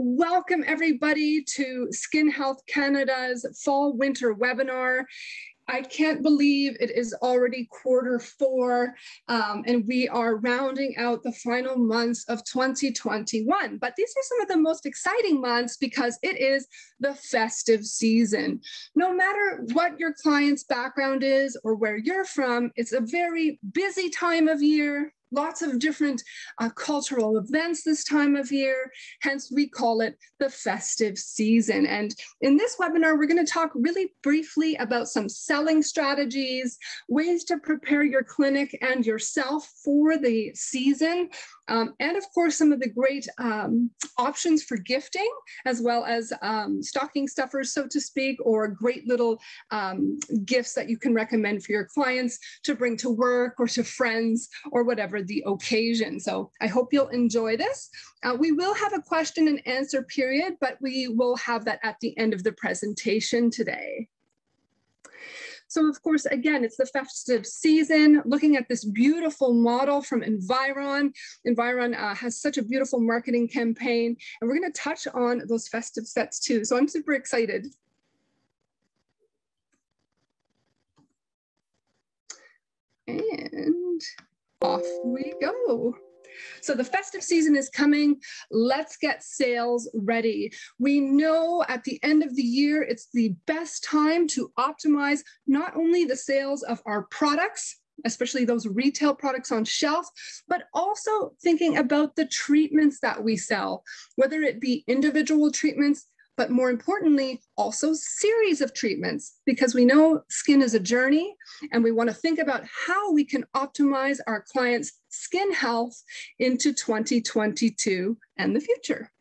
Welcome everybody to Skin Health Canada's Fall Winter webinar. I can't believe it is already Q4 and we are rounding out the final months of 2021. But these are some of the most exciting months because it is the festive season. No matter what your client's background is or where you're from, it's a very busy time of year. Lots of different cultural events this time of year, hence we call it the festive season. And in this webinar, we're going to talk really briefly about some selling strategies, ways to prepare your clinic and yourself for the season, and of course, some of the great options for gifting, as well as stocking stuffers, so to speak, or great little gifts that you can recommend for your clients to bring to work or to friends or whatever the occasion. So I hope you'll enjoy this. We will have a question and answer period, but we will have that at the end of the presentation today. So of course, again, it's the festive season, looking at this beautiful model from Environ. Environ has such a beautiful marketing campaign, and we're going to touch on those festive sets too. So I'm super excited. And off we go. So the festive season is coming. Let's get sales ready. We know at the end of the year, it's the best time to optimize not only the sales of our products, especially those retail products on shelf, but also thinking about the treatments that we sell, whether it be individual treatments, but more importantly, also series of treatments, because we know skin is a journey and we want to think about how we can optimize our clients' skin health into 2022 and the future.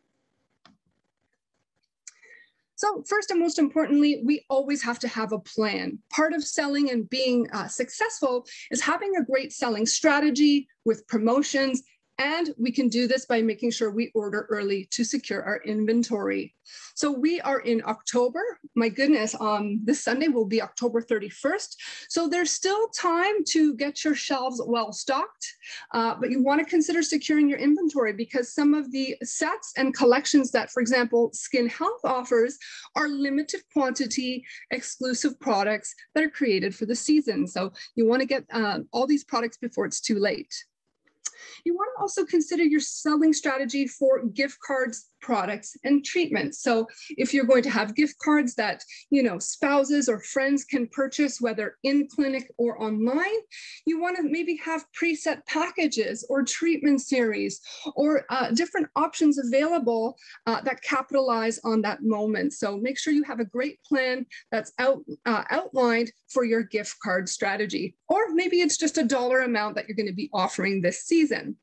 So first and most importantly, we always have to have a plan. Part of selling and being successful is having a great selling strategy with promotions. And we can do this by making sure we order early to secure our inventory. So we are in October. My goodness, this Sunday will be October 31st. So there's still time to get your shelves well stocked, but you want to consider securing your inventory because some of the sets and collections that, for example, Skin Health offers are limited quantity, exclusive products that are created for the season. So you want to get all these products before it's too late. You want to also consider your selling strategy for gift cards, products, and treatments. So if you're going to have gift cards that, spouses or friends can purchase, whether in clinic or online, you want to maybe have preset packages or treatment series or different options available that capitalize on that moment. So make sure you have a great plan that's outlined for your gift card strategy. Or maybe it's just a dollar amount that you're going to be offering this season.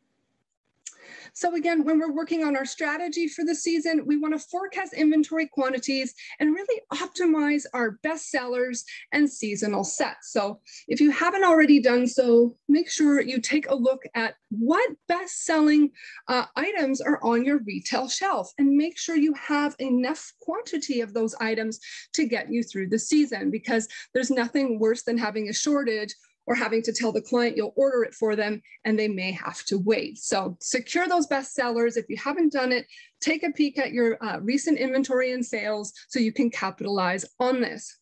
So again, when we're working on our strategy for the season, we want to forecast inventory quantities and really optimize our best sellers and seasonal sets. So if you haven't already done so, make sure you take a look at what best-selling items are on your retail shelf and make sure you have enough quantity of those items to get you through the season, because there's nothing worse than having a shortage or having to tell the client you'll order it for them and they may have to wait. So secure those best sellers. If you haven't done it, take a peek at your recent inventory and sales so you can capitalize on this.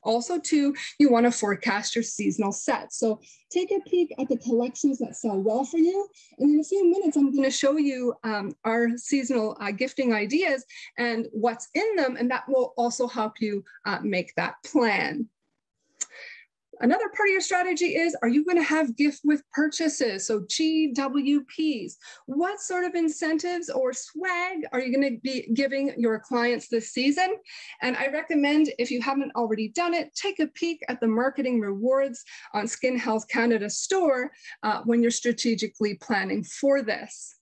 Also too, you want to forecast your seasonal sets. So take a peek at the collections that sell well for you. And in a few minutes, I'm going to show you our seasonal gifting ideas and what's in them. And that will also help you make that plan. Another part of your strategy is, are you going to have gift with purchases? So GWPs. What sort of incentives or swag are you going to be giving your clients this season? And I recommend, if you haven't already done it, take a peek at the marketing rewards on Skin Health Canada store when you're strategically planning for this.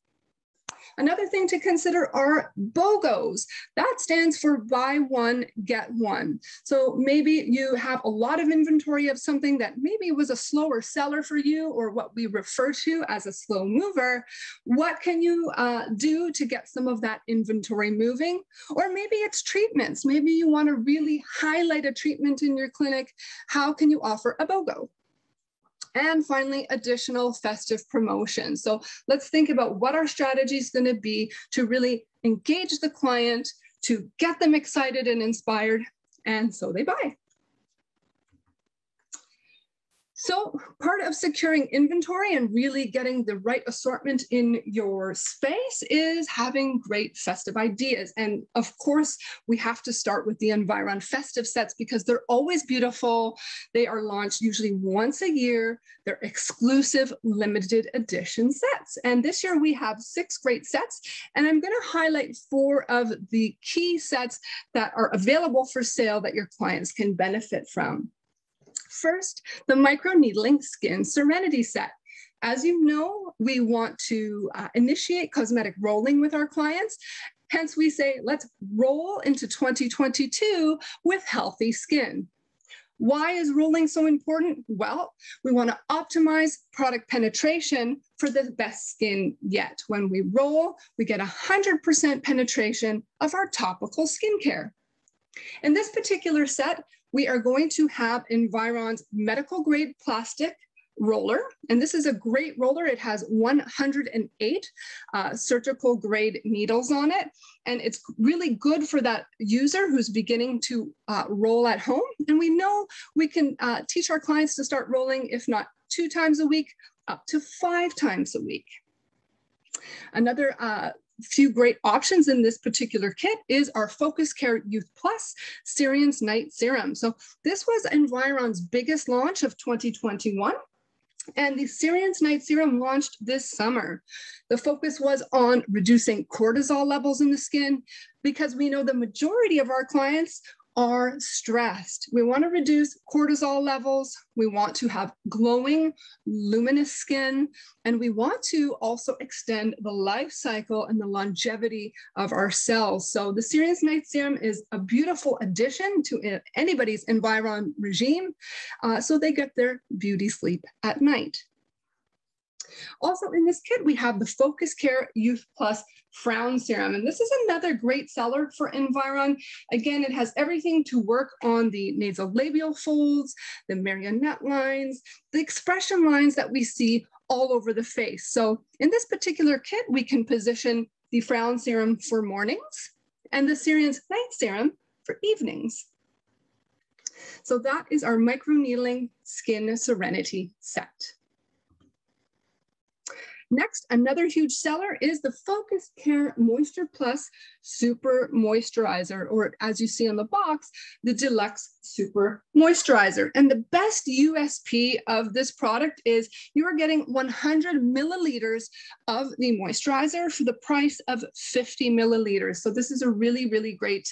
Another thing to consider are BOGOs. That stands for buy one, get one. So maybe you have a lot of inventory of something that maybe was a slower seller for you, or what we refer to as a slow mover. What can you do to get some of that inventory moving? Or maybe it's treatments. Maybe you want to really highlight a treatment in your clinic. How can you offer a BOGO? And finally, additional festive promotions. So let's think about what our strategy is going to be to really engage the client, to get them excited and inspired, and so they buy. So part of securing inventory and really getting the right assortment in your space is having great festive ideas. And of course, we have to start with the Environ festive sets because they're always beautiful. They are launched usually once a year. They're exclusive limited edition sets. And this year we have 6 great sets. And I'm going to highlight 4 of the key sets that are available for sale that your clients can benefit from. First, the micro needling skin serenity set. As you know, we want to initiate cosmetic rolling with our clients. Hence, we say, let's roll into 2022 with healthy skin. Why is rolling so important? Well, we want to optimize product penetration for the best skin yet. When we roll, we get 100% penetration of our topical skincare. In this particular set, we are going to have Environ's medical grade plastic roller. And this is a great roller. It has 108 surgical grade needles on it. And it's really good for that user who's beginning to roll at home. And we know we can teach our clients to start rolling, if not 2 times a week, up to 5 times a week. Another few great options in this particular kit is our Focus Care Youth Plus Sirience Night Serum. So this was Environ's biggest launch of 2021. And the Sirience Night Serum launched this summer. The focus was on reducing cortisol levels in the skin because we know the majority of our clients are stressed. We want to reduce cortisol levels. We want to have glowing, luminous skin, and we want to also extend the life cycle and the longevity of our cells. So the Sirience Night Serum is a beautiful addition to anybody's Environ regime, so they get their beauty sleep at night. Also in this kit, we have the Focus Care Youth Plus Frown Serum. And this is another great seller for Environ. Again, it has everything to work on the nasolabial folds, the marionette lines, the expression lines that we see all over the face. So in this particular kit, we can position the Frown Serum for mornings and the Sirience Night Serum for evenings. So that is our microneedling skin serenity set. Next, another huge seller is the Focus Care Moisture Plus Super Moisturizer, or as you see on the box, the Deluxe Super Moisturizer. And the best USP of this product is you are getting 100 milliliters of the moisturizer for the price of 50 milliliters. So this is a really, really great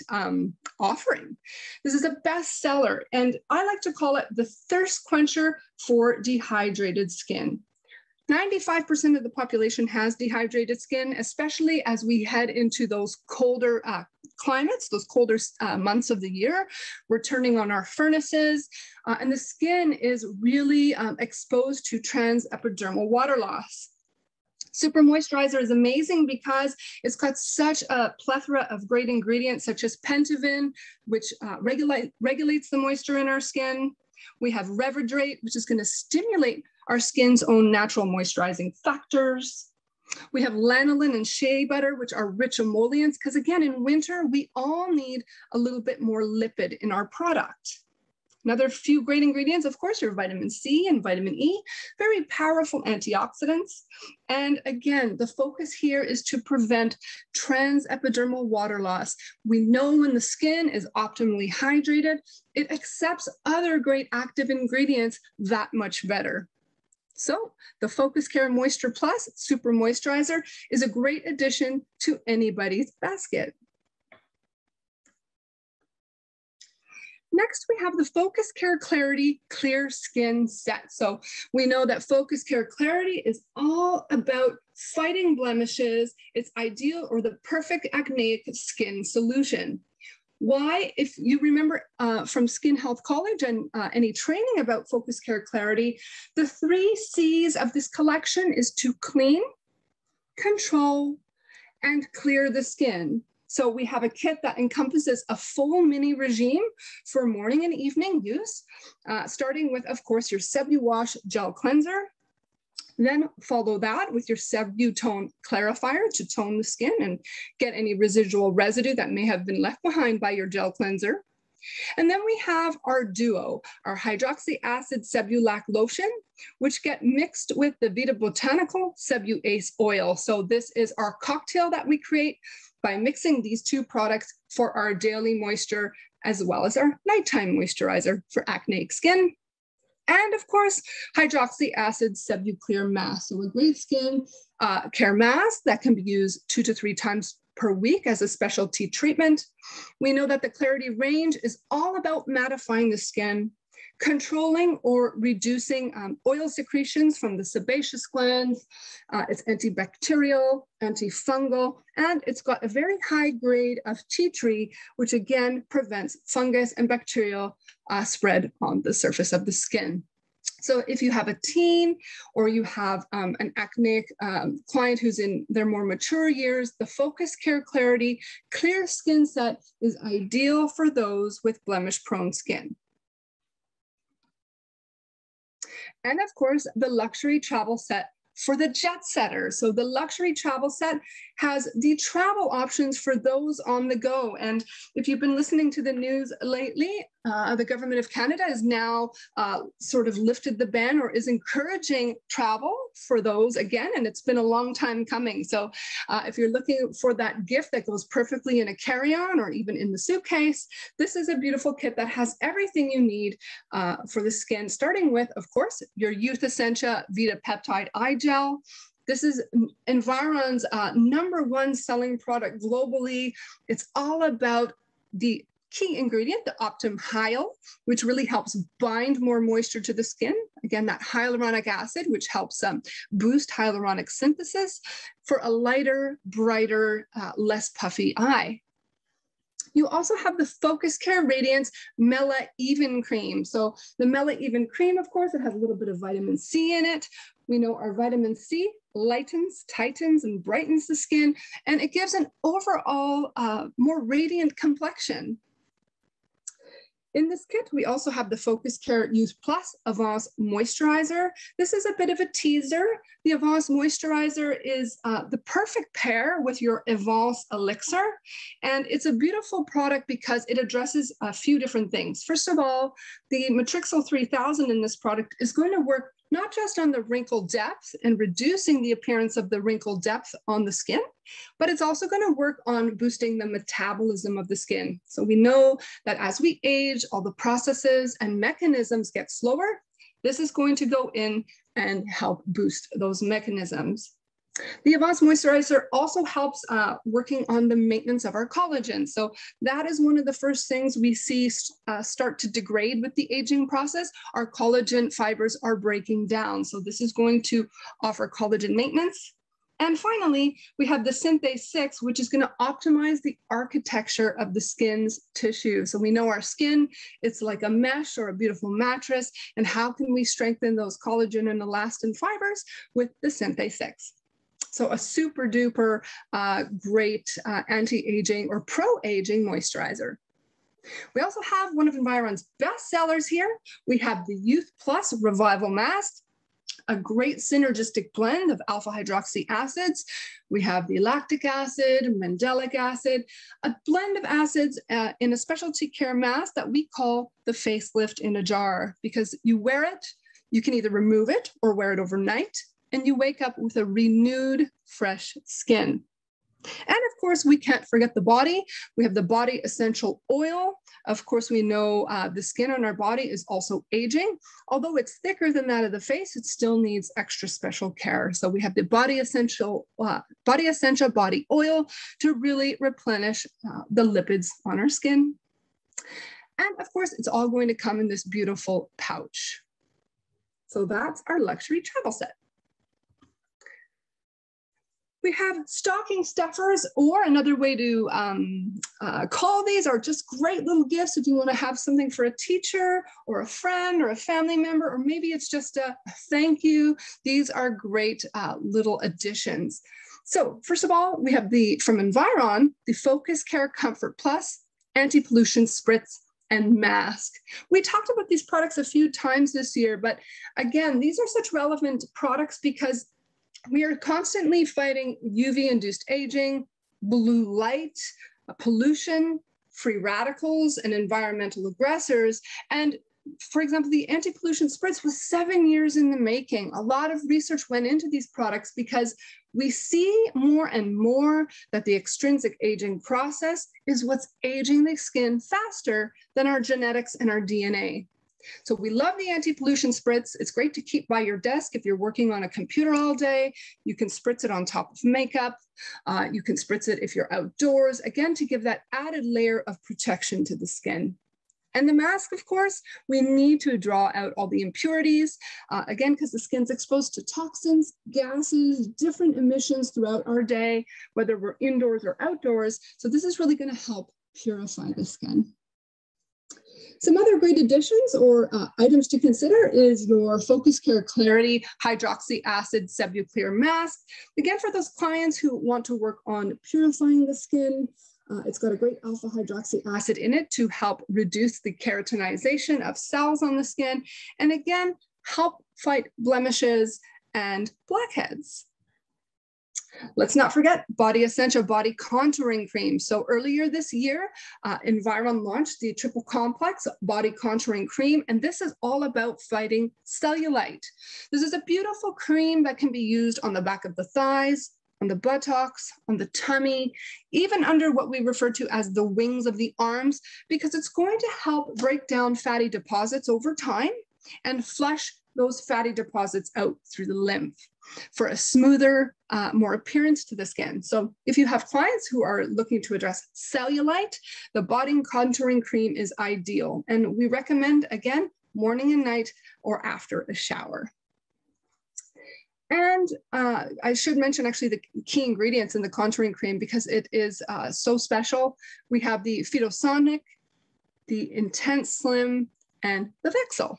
offering. This is a best seller, and I like to call it the thirst quencher for dehydrated skin. 95% of the population has dehydrated skin, especially as we head into those colder climates, those colder months of the year. We're turning on our furnaces, and the skin is really exposed to transepidermal water loss. Super Moisturizer is amazing because it's got such a plethora of great ingredients, such as Pentavin, which regulates the moisture in our skin. We have Revidrate, which is going to stimulate our skin's own natural moisturizing factors. We have lanolin and shea butter, which are rich emollients, because again, in winter, we all need a little bit more lipid in our product. Another few great ingredients, of course, are vitamin C and vitamin E, very powerful antioxidants. And again, the focus here is to prevent transepidermal water loss. We know when the skin is optimally hydrated, it accepts other great active ingredients that much better. So the Focus Care Moisture Plus Super Moisturizer is a great addition to anybody's basket. Next, we have the Focus Care Clarity Clear Skin Set. So we know that Focus Care Clarity is all about fighting blemishes. It's ideal or the perfect acneic skin solution. Why? If you remember from Skin Health College and any training about Focus Care Clarity, the 3 C's of this collection is to clean, control, and clear the skin. So we have a kit that encompasses a full mini regime for morning and evening use, starting with, of course, your Sebu Wash Gel Cleanser, Then follow that with your Sebutone clarifier to tone the skin and get any residual residue that may have been left behind by your gel cleanser. And then we have our duo, our hydroxy acid Sebulac lotion, which get mixed with the Vita Botanical Sebu-Ace oil. So this is our cocktail that we create by mixing these two products for our daily moisture, as well as our nighttime moisturizer for acneic skin. And of course, hydroxy acid Sebu-Clear mask. So a great skin care mask that can be used 2 to 3 times per week as a specialty treatment. We know that the Clarity range is all about mattifying the skin, controlling or reducing oil secretions from the sebaceous glands. It's antibacterial, antifungal, and it's got a very high grade of tea tree, which again prevents fungus and bacterial spread on the surface of the skin. So if you have a teen or you have an acneic client who's in their more mature years, the Focus Care Clarity Clear Skin Set is ideal for those with blemish-prone skin. And of course, the luxury travel set for the jet setters. So the luxury travel set has the travel options for those on the go. And if you've been listening to the news lately, the government of Canada is now sort of lifted the ban or is encouraging travel for those again, and it's been a long time coming. So if you're looking for that gift that goes perfectly in a carry-on or even in the suitcase, this is a beautiful kit that has everything you need for the skin, starting with, of course, your Youth Essentia Vita Peptide Eye Gel. This is Environ's #1 selling product globally. It's all about the key ingredient, the Optum Hyal, which really helps bind more moisture to the skin. Again, that hyaluronic acid, which helps boost hyaluronic synthesis for a lighter, brighter, less puffy eye. You also have the Focus Care Radiance Mela Even Cream. So the Mela Even Cream, of course, it has a little bit of vitamin C in it. We know our vitamin C lightens, tightens, and brightens the skin, and it gives an overall more radiant complexion. In this kit, we also have the Focus Care Youth Plus Avance Moisturizer. This is a bit of a teaser. The Avance Moisturizer is the perfect pair with your Avance Elixir. And it's a beautiful product because it addresses a few different things. First of all, the Matrixyl 3000 in this product is going to work not just on the wrinkle depth and reducing the appearance of the wrinkle depth on the skin, but it's also going to work on boosting the metabolism of the skin. So we know that as we age, all the processes and mechanisms get slower. This is going to go in and help boost those mechanisms. The Avance Moisturizer also helps working on the maintenance of our collagen. So that is one of the first things we see start to degrade with the aging process. Our collagen fibers are breaking down. So this is going to offer collagen maintenance. And finally, we have the Synthase 6, which is going to optimize the architecture of the skin's tissue. So we know our skin, it's like a mesh or a beautiful mattress. And how can we strengthen those collagen and elastin fibers with the Synthase 6? So a super duper great anti-aging or pro-aging moisturizer. We also have one of Environ's best sellers here. We have the Youth Plus Revival Mask, a great synergistic blend of alpha hydroxy acids. We have the lactic acid, mandelic acid, a blend of acids in a specialty care mask that we call the facelift in a jar, because you wear it, you can either remove it or wear it overnight, and you wake up with a renewed, fresh skin. And of course, we can't forget the body. We have the Body Essential Oil. Of course, we know the skin on our body is also aging. Although it's thicker than that of the face, it still needs extra special care. So we have the Body Essential Body Oil to really replenish the lipids on our skin. And of course, it's all going to come in this beautiful pouch. So that's our luxury travel set. We have stocking stuffers, or another way to call these are just great little gifts if you want to have something for a teacher or a friend or a family member, or maybe it's just a thank you. These are great little additions. So first of all, we have from Environ, the Focus Care Comfort Plus Anti-Pollution Spritz and mask. We talked about these products a few times this year, but again, these are such relevant products because we are constantly fighting UV-induced aging, blue light, pollution, free radicals, and environmental aggressors. And for example, the anti-pollution spritz was 7 years in the making. A lot of research went into these products because we see more and more that the extrinsic aging process is what's aging the skin faster than our genetics and our DNA. So we love the anti-pollution spritz. It's great to keep by your desk if you're working on a computer all day. You can spritz it on top of makeup. You can spritz it if you're outdoors, again, to give that added layer of protection to the skin. And the mask, of course, we need to draw out all the impurities, again, because the skin's exposed to toxins, gases, different emissions throughout our day, whether we're indoors or outdoors. So this is really going to help purify the skin. Some other great additions or items to consider is your Focus Care Clarity Hydroxy Acid Sebuclear Mask. Again, for those clients who want to work on purifying the skin, it's got a great alpha hydroxy acid in it to help reduce the keratinization of cells on the skin, and again, help fight blemishes and blackheads. Let's not forget Body Essential Body Contouring Cream. So earlier this year, Environ launched the Triple Complex Body Contouring Cream, and this is all about fighting cellulite. This is a beautiful cream that can be used on the back of the thighs, on the buttocks, on the tummy, even under what we refer to as the wings of the arms, because it's going to help break down fatty deposits over time and flush those fatty deposits out through the lymph for a smoother, more appearance to the skin. So if you have clients who are looking to address cellulite, the Body Contouring Cream is ideal. And we recommend, again, morning and night or after a shower. And I should mention actually the key ingredients in the contouring cream because it is so special. We have the Phytosonic, the Intense Slim, and the Vexil.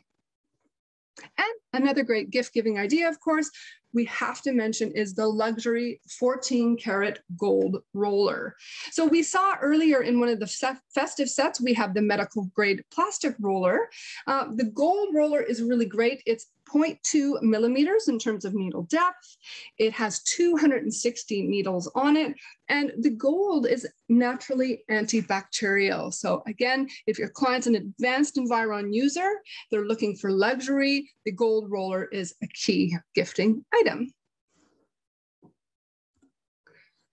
And another great gift-giving idea, of course, we have to mention is the luxury 14-karat gold roller. So we saw earlier in one of the festive sets, we have the medical grade plastic roller. The gold roller is really great. It's 0.2 millimeters in terms of needle depth. It has 260 needles on it. And the gold is naturally antibacterial. So again, if your client's an advanced Environ user, they're looking for luxury, the gold roller is a key gifting item.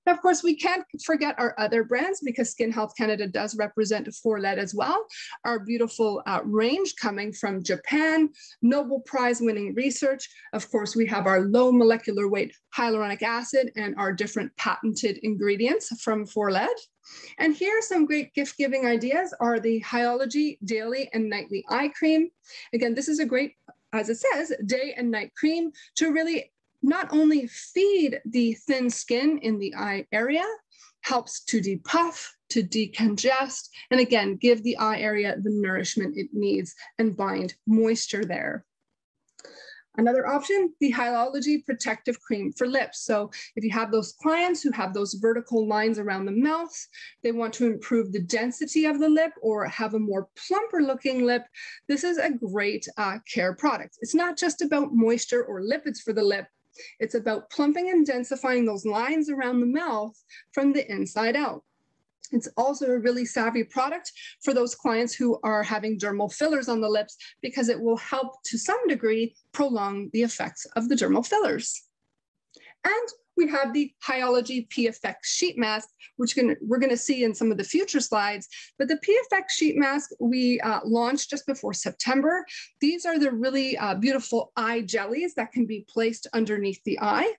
Now, of course, we can't forget our other brands because Skin Health Canada does represent Forled as well. Our beautiful range coming from Japan, Nobel Prize winning research. Of course, we have our low molecular weight hyaluronic acid and our different patented ingredients from Forled. And here some great gift giving ideas are the Hyology Daily and Nightly Eye Cream. Again, this is a great, as it says, day and night cream to really not only feed the thin skin in the eye area, helps to depuff, to decongest, and again, give the eye area the nourishment it needs and bind moisture there. Another option, the Hyology Protective Cream for lips. So if you have those clients who have those vertical lines around the mouth, they want to improve the density of the lip or have a more plumper looking lip, this is a great care product. It's not just about moisture or lipids for the lip, it's about plumping and densifying those lines around the mouth from the inside out. It's also a really savvy product for those clients who are having dermal fillers on the lips because it will help to some degree prolong the effects of the dermal fillers. And we have the Hyology PFX Sheet Mask, which we're going to see in some of the future slides. But the PFX Sheet Mask we launched just before September. These are the really beautiful eye jellies that can be placed underneath the eye.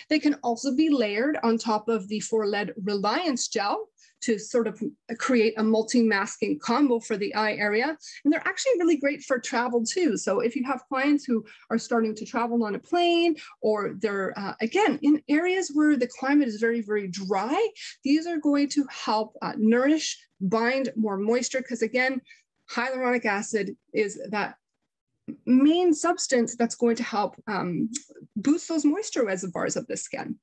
They can also be layered on top of the Forled Reliance Gel to sort of create a multi-masking combo for the eye area. And they're actually really great for travel too. So if you have clients who are starting to travel on a plane, or they're, again, in areas where the climate is very, very dry, these are going to help nourish, bind more moisture, because again, hyaluronic acid is that main substance that's going to help boost those moisture reservoirs of the skin.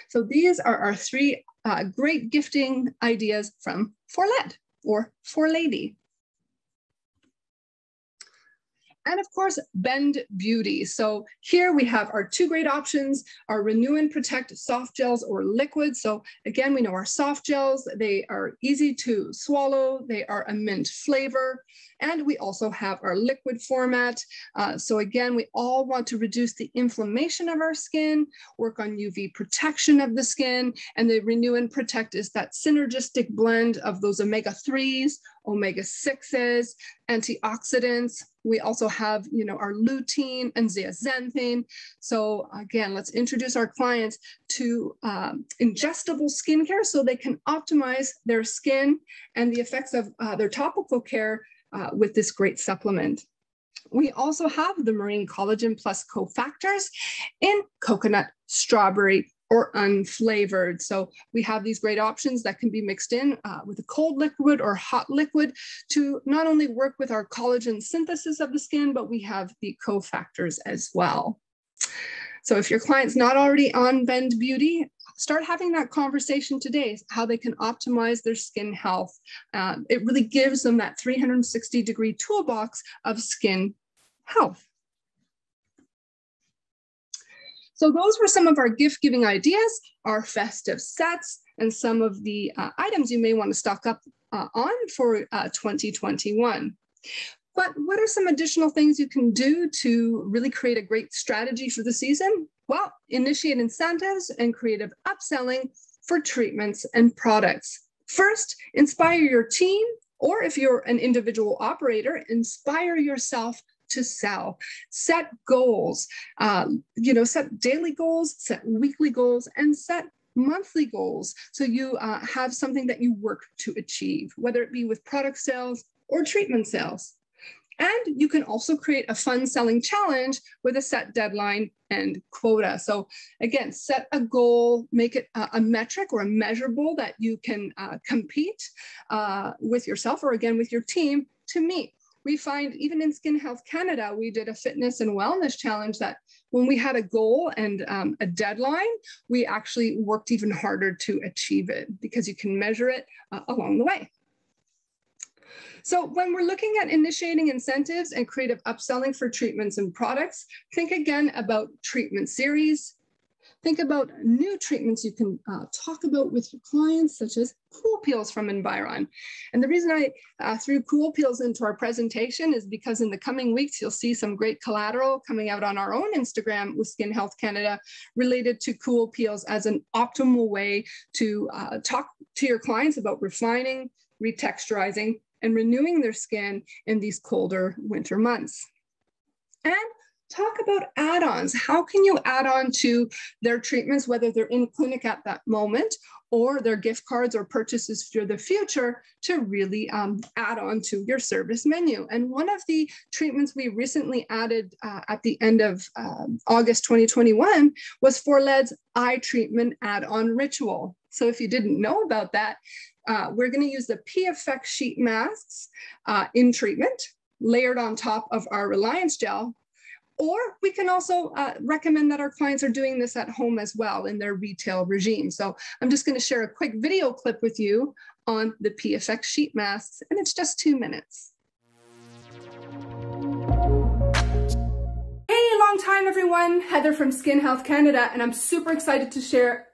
So these are our three great gifting ideas from Forled or Forlady. And of course, Bend Beauty. So here we have our two great options, our Renew and Protect soft gels or liquids. So again, we know our soft gels, they are easy to swallow. They are a mint flavor. And we also have our liquid format. So again, we all want to reduce the inflammation of our skin, work on UV protection of the skin, and the Renew and Protect is that synergistic blend of those omega-3s, omega-6s, antioxidants. We also have, our lutein and zeaxanthin. So again, let's introduce our clients to ingestible skincare so they can optimize their skin and the effects of their topical care with this great supplement. We also have the Marine Collagen Plus cofactors in coconut, strawberry, or unflavored. So we have these great options that can be mixed in with a cold liquid or hot liquid to not only work with our collagen synthesis of the skin, but we have the cofactors as well. So if your client's not already on Bend Beauty, start having that conversation today, how they can optimize their skin health. It really gives them that 360-degree toolbox of skin health. So those were some of our gift-giving ideas, our festive sets, and some of the items you may want to stock up on for 2021. But what are some additional things you can do to really create a great strategy for the season? Well, initiate incentives and creative upselling for treatments and products. First, inspire your team, or if you're an individual operator, inspire yourself to sell. Set goals, set daily goals, set weekly goals, and set monthly goals. So you have something that you work to achieve, whether it be with product sales or treatment sales. And you can also create a fun selling challenge with a set deadline and quota. So again, set a goal, make it a metric or a measurable that you can compete with yourself or again with your team to meet. We find even in Skin Health Canada, we did a fitness and wellness challenge that when we had a goal and a deadline, we actually worked even harder to achieve it because you can measure it along the way. So when we're looking at initiating incentives and creative upselling for treatments and products, think again about treatment series. Think about new treatments you can talk about with your clients, such as Cool Peels from Environ. And the reason I threw Cool Peels into our presentation is because in the coming weeks, you'll see some great collateral coming out on our own Instagram with Skin Health Canada related to Cool Peels as an optimal way to talk to your clients about refining, retexturizing, and renewing their skin in these colder winter months. And talk about add-ons. How can you add on to their treatments, whether they're in clinic at that moment or their gift cards or purchases for the future to really add on to your service menu. And one of the treatments we recently added at the end of August 2021 was Forled's eye treatment add-on ritual. So if you didn't know about that, we're going to use the P-Effect sheet masks in treatment, layered on top of our Reliance gel. Or we can also recommend that our clients are doing this at home as well in their retail regime. So I'm just going to share a quick video clip with you on the P-Effect sheet masks, and it's just 2 minutes. Hey, long time everyone, Heather from Skin Health Canada, and I'm super excited to share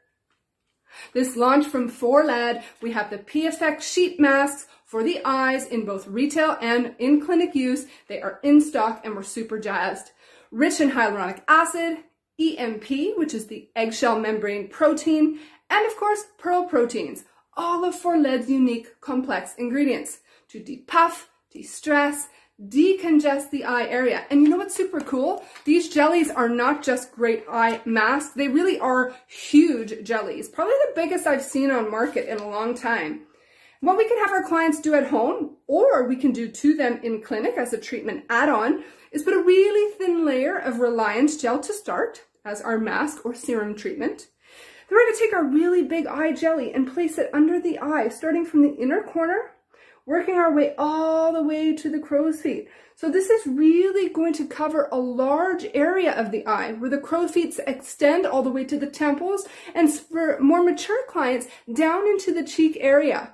this launch from Forled. We have the P-Effect sheet masks for the eyes in both retail and in clinic use. They are in stock and we're super jazzed. Rich in hyaluronic acid, EMP, which is the eggshell membrane protein, and of course, pearl proteins, all of Forled's unique complex ingredients to depuff, de-stress, decongest the eye area. And you know what's super cool? These jellies are not just great eye masks. They really are huge jellies, probably the biggest I've seen on market in a long time. What we can have our clients do at home, or we can do to them in clinic as a treatment add-on, is put a really thin layer of Reliance gel to start as our mask or serum treatment. Then we're going to take our really big eye jelly and place it under the eye, starting from the inner corner, working our way all the way to the crow's feet. So this is really going to cover a large area of the eye where the crow's feet extend all the way to the temples, and for more mature clients, down into the cheek area.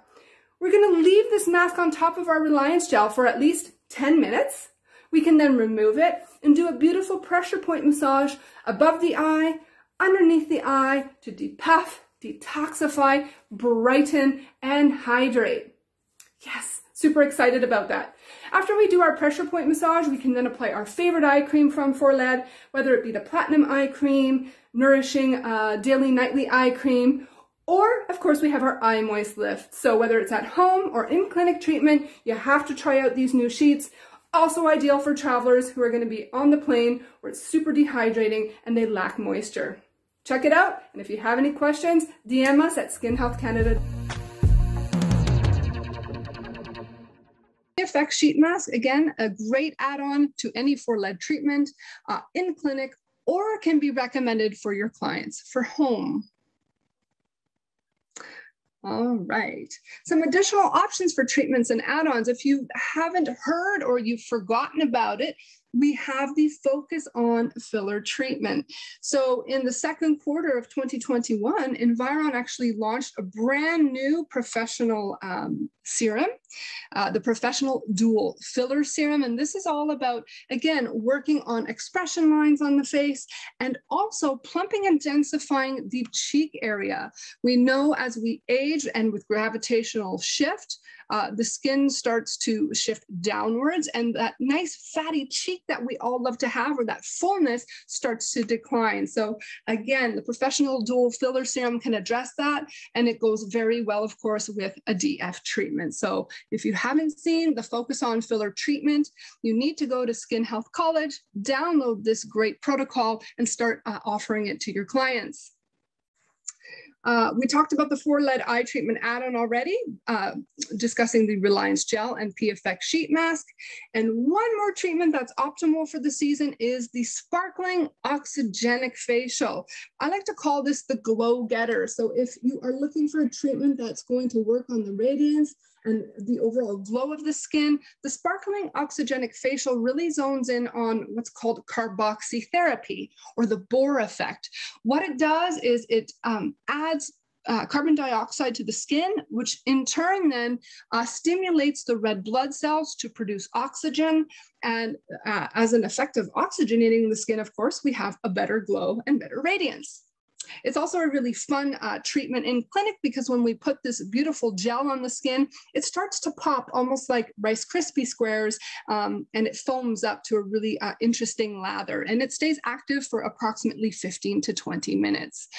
We're going to leave this mask on top of our Reliance gel for at least 10 minutes. We can then remove it and do a beautiful pressure point massage above the eye, underneath the eye to depuff, detoxify, brighten, and hydrate. Yes, super excited about that. After we do our pressure point massage, we can then apply our favorite eye cream from ForLed, whether it be the Platinum Eye Cream, Nourishing Daily Nightly Eye Cream, or of course we have our Eye Moist Lift. So whether it's at home or in clinic treatment, you have to try out these new sheets. Also ideal for travelers who are going to be on the plane where it's super dehydrating and they lack moisture. Check it out, and if you have any questions, DM us at Skin Health Canada. PFX sheet mask, again, a great add-on to any ForLed treatment in clinic, or can be recommended for your clients for home. All right, some additional options for treatments and add-ons. If you haven't heard or you've forgotten about it, we have the Focus On filler treatment. So in the second quarter of 2021, Environ actually launched a brand new professional serum, the Professional Dual Filler Serum. And this is all about, again, working on expression lines on the face and also plumping and densifying the cheek area. We know as we age and with gravitational shift, the skin starts to shift downwards, and that nice fatty cheek that we all love to have, or that fullness, starts to decline. So again, the Professional Dual Filler Serum can address that, and it goes very well, of course, with a DF treatment. So if you haven't seen the Focus On filler treatment, you need to go to Skin Health College, download this great protocol, and start offering it to your clients. We talked about the ForLed eye treatment add-on already, discussing the Reliance Gel and PFX sheet mask. And one more treatment that's optimal for the season is the Sparkling Oxygenic Facial. I like to call this the glow getter. So if you are looking for a treatment that's going to work on the radiance and the overall glow of the skin, the Sparkling Oxygenic Facial really zones in on what's called carboxytherapy, or the Bohr effect. What it does is it adds carbon dioxide to the skin, which in turn then stimulates the red blood cells to produce oxygen. And as an effect of oxygenating the skin, of course, we have a better glow and better radiance. It's also a really fun treatment in clinic, because when we put this beautiful gel on the skin, it starts to pop almost like Rice Krispie squares, and it foams up to a really interesting lather, and it stays active for approximately 15 to 20 minutes.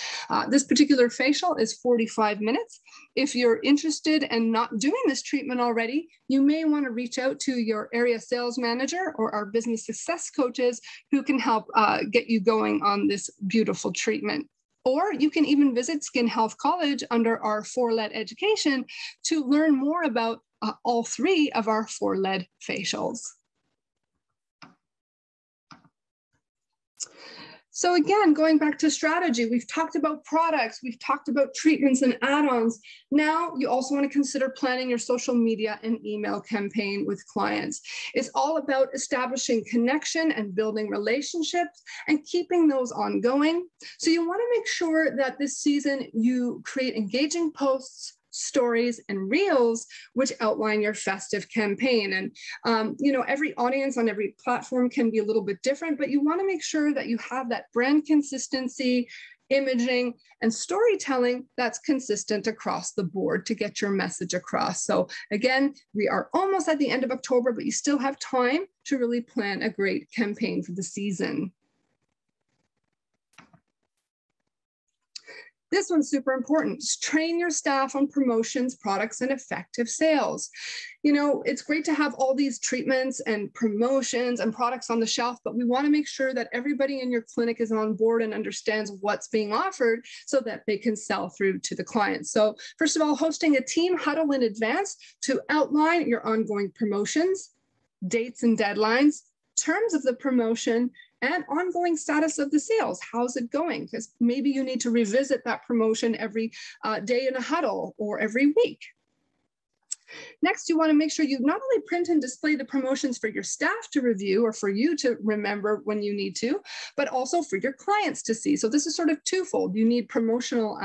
This particular facial is 45 minutes. If you're interested and not doing this treatment already, you may want to reach out to your area sales manager or our business success coaches who can help get you going on this beautiful treatment. Or you can even visit Skin Health College under our ForLed education to learn more about all three of our ForLed facials. So again, going back to strategy, we've talked about products, we've talked about treatments and add-ons. Now you also want to consider planning your social media and email campaign with clients. It's all about establishing connection and building relationships and keeping those ongoing. So you want to make sure that this season you create engaging posts, stories, and reels which outline your festive campaign. And you know, every audience on every platform can be a little bit different, but you want to make sure that you have that brand consistency, imaging, and storytelling that's consistent across the board to get your message across. So again, we are almost at the end of October, but you still have time to really plan a great campaign for the season. This one's super important. Train your staff on promotions, products, and effective sales. You know, it's great to have all these treatments and promotions and products on the shelf, but we want to make sure that everybody in your clinic is on board and understands what's being offered so that they can sell through to the clients. So first of all, hosting a team huddle in advance to outline your ongoing promotions, dates and deadlines, terms of the promotion, and ongoing status of the sales. How's it going? Because maybe you need to revisit that promotion every day in a huddle or every week. Next, you want to make sure you not only print and display the promotions for your staff to review or for you to remember when you need to, but also for your clients to see. So this is sort of twofold. You need promotional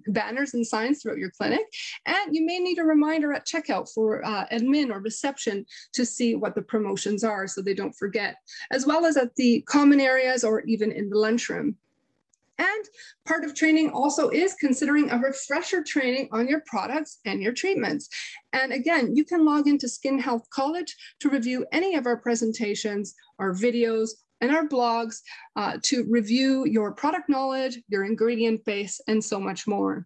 banners and signs throughout your clinic, and you may need a reminder at checkout for admin or reception to see what the promotions are so they don't forget, as well as at the common areas or even in the lunchroom. And part of training also is considering a refresher training on your products and your treatments. And again, you can log into Skin Health College to review any of our presentations, our videos, and our blogs to review your product knowledge, your ingredient base, and so much more.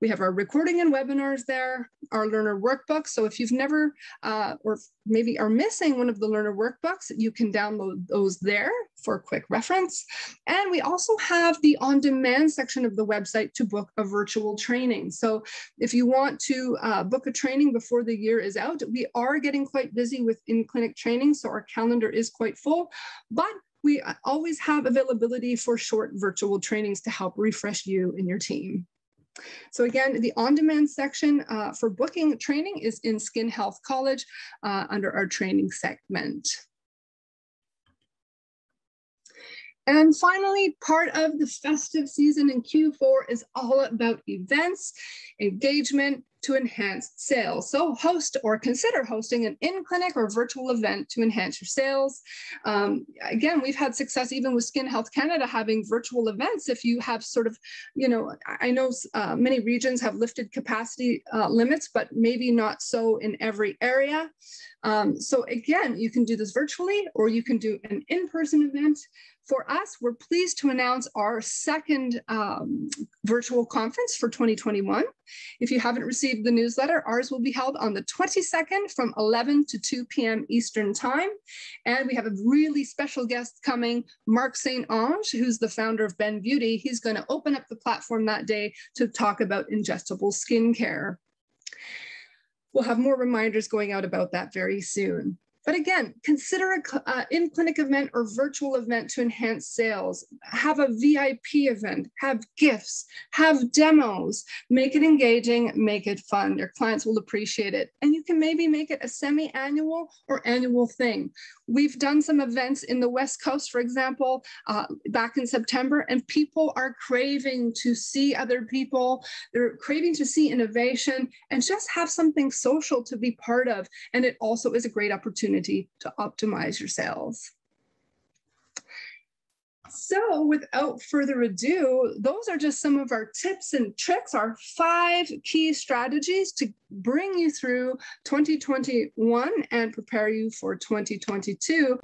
We have our recording and webinars there, our learner workbooks. So if you've never or maybe are missing one of the learner workbooks, you can download those there for quick reference. And we also have the on-demand section of the website to book a virtual training. So if you want to book a training before the year is out, we are getting quite busy with in-clinic training, so our calendar is quite full, but we always have availability for short virtual trainings to help refresh you and your team. So again, the on-demand section for booking training is in Skin Health College under our training segment. And finally, part of the festive season in Q4 is all about events, engagement to enhance sales. So host or consider hosting an in-clinic or virtual event to enhance your sales. Again, we've had success even with Skin Health Canada having virtual events. If you have sort of, you know, I know many regions have lifted capacity limits, but maybe not so in every area. So again, you can do this virtually or you can do an in-person event. For us, we're pleased to announce our second virtual conference for 2021. If you haven't received the newsletter, ours will be held on the 22nd from 11 to 2 p.m. Eastern Time. And we have a really special guest coming, Mark St. Ange, who's the founder of Ben Beauty. He's going to open up the platform that day to talk about ingestible skincare. We'll have more reminders going out about that very soon. But again, consider an in-clinic event or virtual event to enhance sales. Have a VIP event, have gifts, have demos, make it engaging, make it fun. Your clients will appreciate it. And you can maybe make it a semi-annual or annual thing. We've done some events in the West Coast, for example, back in September, and people are craving to see other people. They're craving to see innovation and just have something social to be part of. And it also is a great opportunity to optimize your sales. So without further ado, those are just some of our tips and tricks, our 5 key strategies to bring you through 2021 and prepare you for 2022.